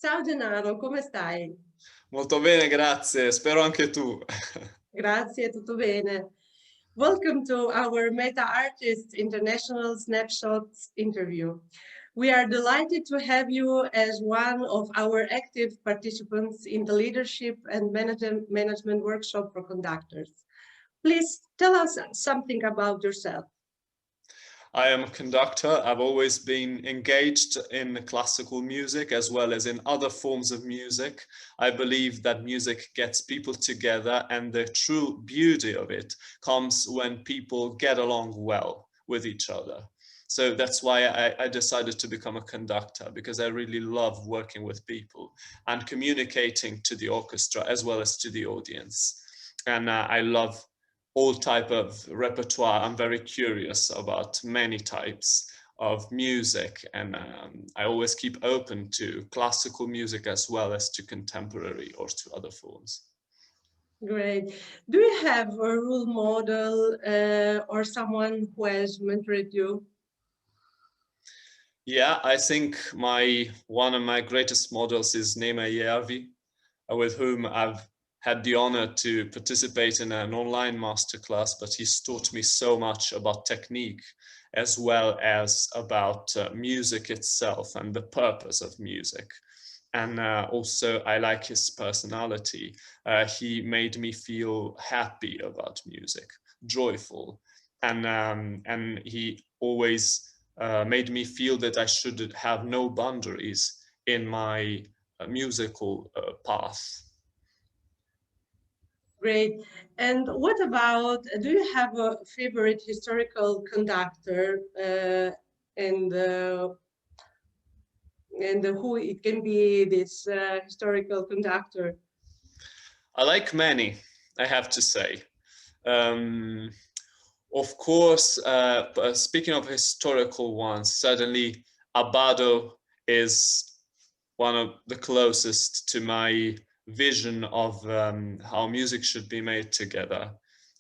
Ciao Gennaro, come stai? Molto bene, grazie. Spero anche tu. Grazie, tutto bene. Welcome to our Meta Artists International Snapshots interview. We are delighted to have you as one of our active participants in the Leadership and Management Workshop for Conductors. Please tell us something about yourself. I am a conductor. I've always been engaged in classical music as well as in other forms of music. I believe that music gets people together, and the true beauty of it comes when people get along well with each other. So that's why I decided to become a conductor, because I really love working with people and communicating to the orchestra as well as to the audience. And I love all type of repertoire. I'm very curious about many types of music, and I always keep open to classical music as well as to contemporary or to other forms. Great. Do you have a role model or someone who has mentored you? Yeah, I think one of my greatest models is Nema Järvi, with whom I've had the honor to participate in an online masterclass, but he's taught me so much about technique as well as about music itself and the purpose of music. And also I like his personality. He made me feel happy about music, joyful, and he always made me feel that I should have no boundaries in my musical path. Great. And what about, do you have a favorite historical conductor and who it can be this historical conductor? I like many, I have to say. Um, of course, speaking of historical ones, certainly Abbado is one of the closest to my vision of how music should be made together.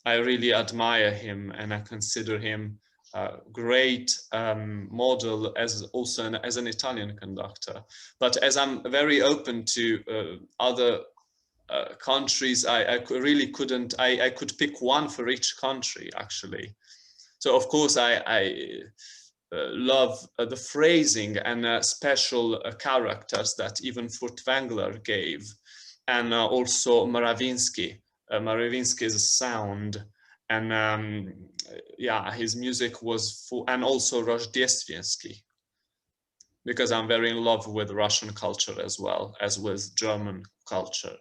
I really admire him, and I consider him a great model as also as an Italian conductor. But as I'm very open to other countries, I really couldn't, I could pick one for each country, actually. So of course I love the phrasing and special characters that even Furtwängler gave, and also Maravinsky's sound, and yeah, his music was full, and also Rozhdestvensky, because I'm very in love with Russian culture as well as with German culture.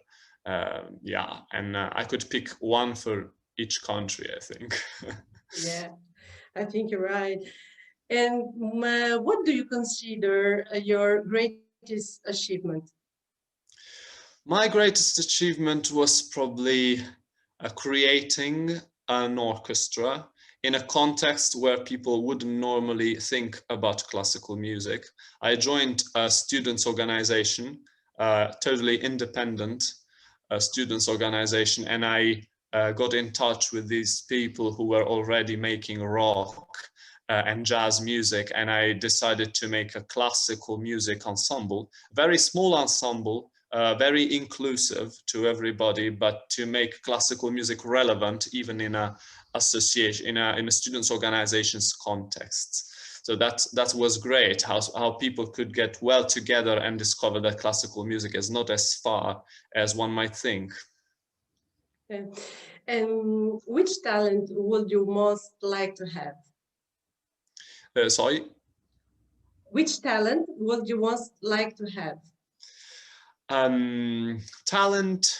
Yeah, and I could pick one for each country, I think. Yeah, I think you're right. And what do you consider your greatest achievement? My greatest achievement was probably creating an orchestra in a context where people wouldn't normally think about classical music. I joined a students' organization, totally independent students' organization, and I got in touch with these people who were already making rock and jazz music, and I decided to make a classical music ensemble, very small ensemble, very inclusive to everybody, but to make classical music relevant even in a association, in a students' organizations context. So that was great, how people could get well together and discover that classical music is not as far as one might think. Yeah. And which talent would you most like to have? Sorry? Which talent would you most like to have? Talent,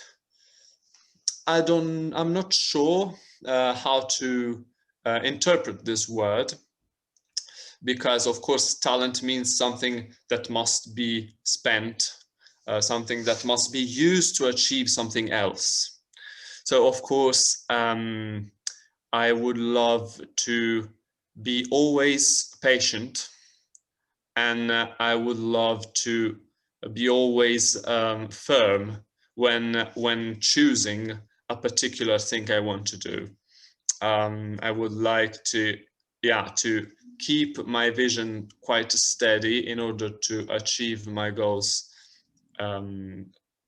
I'm not sure how to interpret this word, because of course talent means something that must be spent, something that must be used to achieve something else. So of course I would love to be always patient, and I would love to be always firm when choosing a particular thing I want to do. I would like to, yeah, to keep my vision quite steady in order to achieve my goals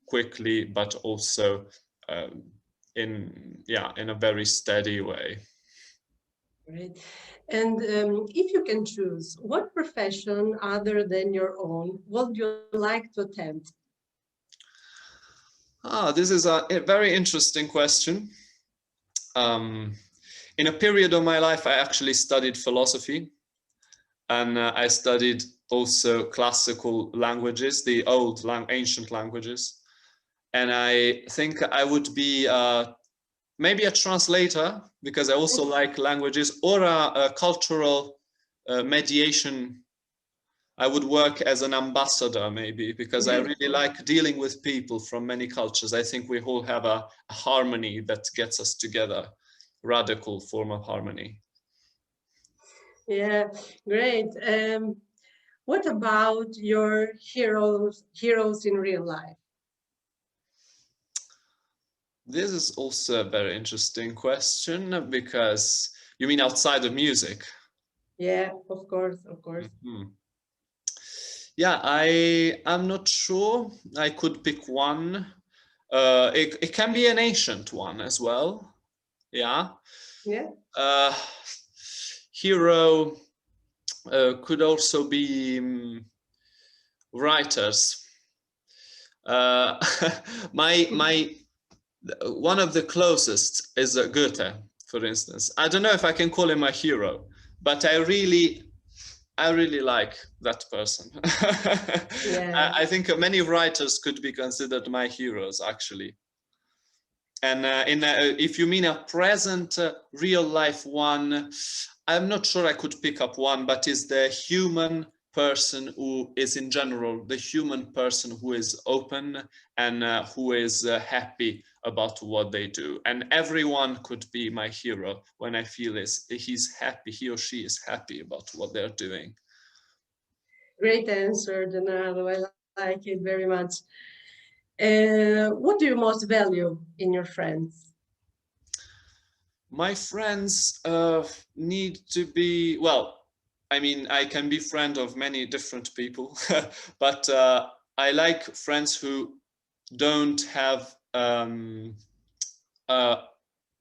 quickly, but also in a very steady way. Right. And if you can choose, what profession other than your own would you like to attempt? This is a very interesting question. In a period of my life, I actually studied philosophy, and I studied also classical languages, the ancient languages. And I think I would be maybe a translator, because I also like languages, or a cultural mediation. I would work as an ambassador, maybe, because I really like dealing with people from many cultures. I think we all have a harmony that gets us together, radical form of harmony. Yeah, great. What about your heroes in real life? This is also a very interesting question, because you mean outside of music? Yeah, of course, of course. Mm-hmm. Yeah, I'm not sure. I could pick one. It can be an ancient one as well. Yeah. Yeah. Hero could also be writers. My one of the closest is Goethe, for instance. I don't know if I can call him a hero, but I really like that person. Yeah. I think many writers could be considered my heroes, actually. And if you mean a present real life one, I'm not sure I could pick up one, but is the human person who is in general, the human person who is open and who is happy about what they do. And everyone could be my hero when I feel he's happy, he or she is happy about what they're doing. Great answer, Gennaro. I like it very much. What do you most value in your friends? My friends need to be, well, I mean, I can be friend of many different people, but I like friends who don't have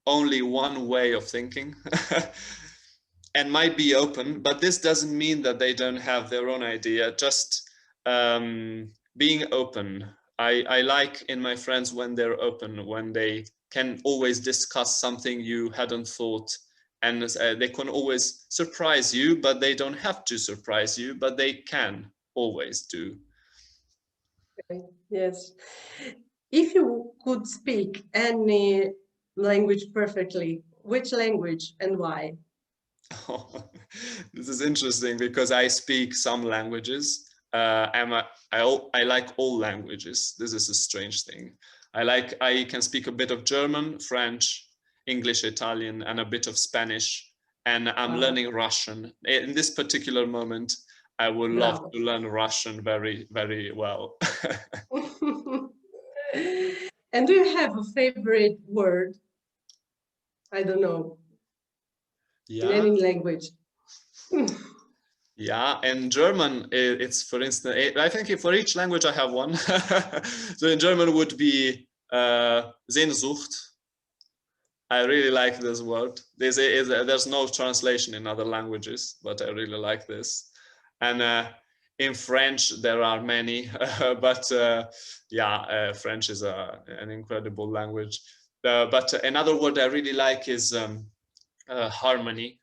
only one way of thinking and might be open, but this doesn't mean that they don't have their own idea, just being open. I like in my friends when they're open, when they can always discuss something you hadn't thought, and they can always surprise you, but they don't have to surprise you, but they can always do. Yes. If you could speak any language perfectly, which language and why? This is interesting because I speak some languages. I like all languages. This is a strange thing. I can speak a bit of German, French, English, Italian, and a bit of Spanish. And I'm learning Russian. In this particular moment, I would love to learn Russian very, very well. And do you have a favorite word? I don't know. In Yeah. any language. Yeah, in German, it's, for instance, I think for each language I have one. So in German would be Sehnsucht. I really like this word. There's no translation in other languages, but I really like this. And in French, there are many, but French is an incredible language. But another word I really like is harmony.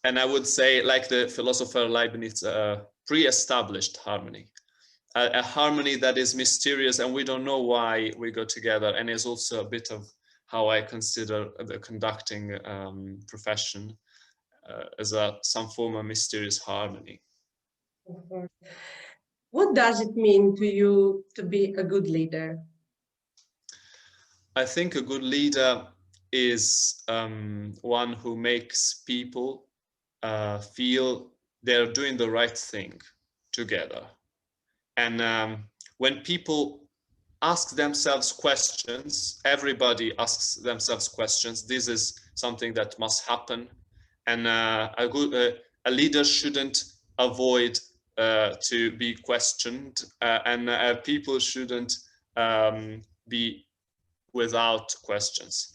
And I would say, like the philosopher Leibniz, pre-established harmony, a harmony that is mysterious and we don't know why we go together, and is also a bit of how I consider the conducting profession as some form of mysterious harmony. What does it mean to you to be a good leader? I think a good leader is one who makes people feel they're doing the right thing together. And when people ask themselves questions, everybody asks themselves questions. This is something that must happen. And a leader shouldn't avoid to be questioned, and people shouldn't be without questions.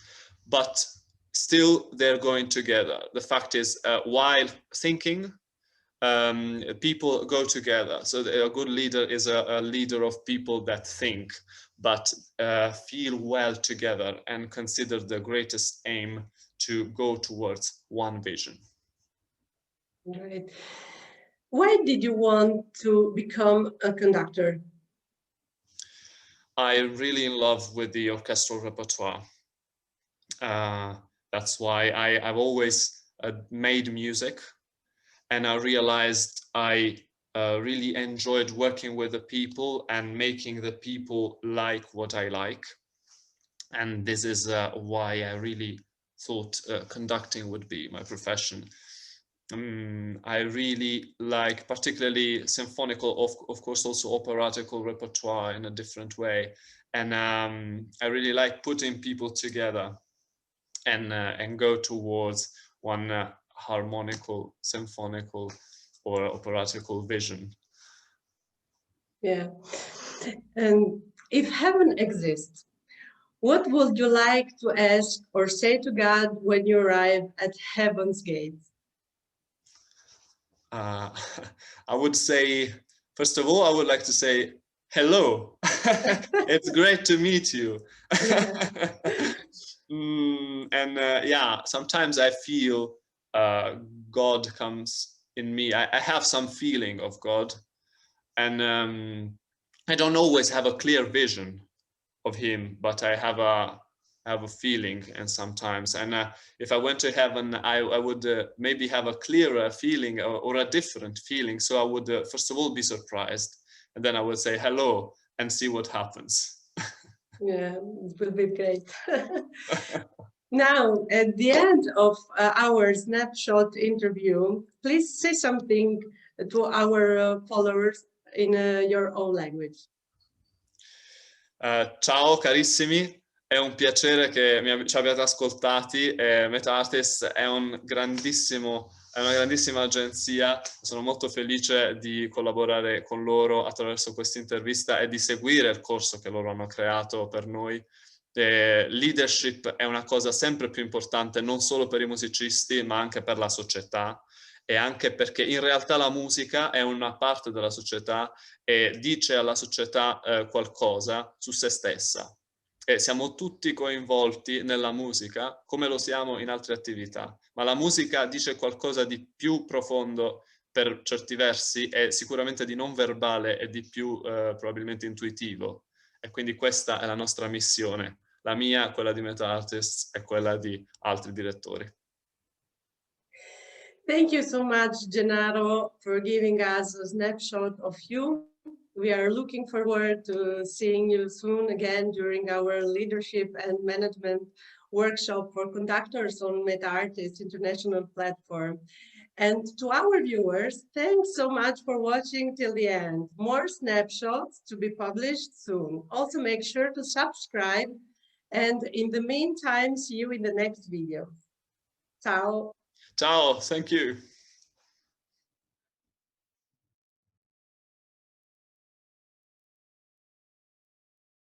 But still, they're going together. The fact is, while thinking, people go together. So a good leader is a leader of people that think, but feel well together and consider the greatest aim to go towards one vision. Great. Why did you want to become a conductor? I'm really in love with the orchestral repertoire. That's why I've always made music, and I realized I really enjoyed working with the people and making the people like what I like. And this is why I really thought conducting would be my profession. I really like particularly symphonical, of course also operatical repertoire in a different way. And I really like putting people together and go towards one harmonical, symphonical or operatical vision. Yeah. And if heaven exists, what would you like to ask or say to God when you arrive at heaven's gates? I would say, first of all, I would like to say, hello. It's great to meet you. Yeah, sometimes I feel God comes in me. I have some feeling of God, and I don't always have a clear vision of him, but I have a feeling, and sometimes, and if I went to heaven, I would maybe have a clearer feeling or a different feeling. So I would first of all be surprised, and then I would say hello and see what happens. Yeah, it will be great. Now, at the end of our snapshot interview, please say something to our followers in your own language. Ciao carissimi, è un piacere che ci abbiate ascoltati. MetaArtist è una grandissima agenzia. Sono molto felice di collaborare con loro attraverso questa intervista e di seguire il corso che loro hanno creato per noi. Leadership è una cosa sempre più importante, non solo per i musicisti, ma anche per la società, e anche perché in realtà la musica è una parte della società e dice alla società qualcosa su se stessa. E siamo tutti coinvolti nella musica come lo siamo in altre attività, ma la musica dice qualcosa di più profondo per certi versi e sicuramente di non verbale e di più probabilmente intuitivo. E quindi questa è la nostra missione, la mia, quella di MetaArtists e quella di altri direttori. Thank you so much, Gennaro, for giving us a snapshot of you. We are looking forward to seeing you soon again during our leadership and management workshop for conductors on MetaArtist International platform. And to our viewers, thanks so much for watching till the end. More snapshots to be published soon. Also make sure to subscribe, and in the meantime, see you in the next video. Ciao. Ciao, thank you.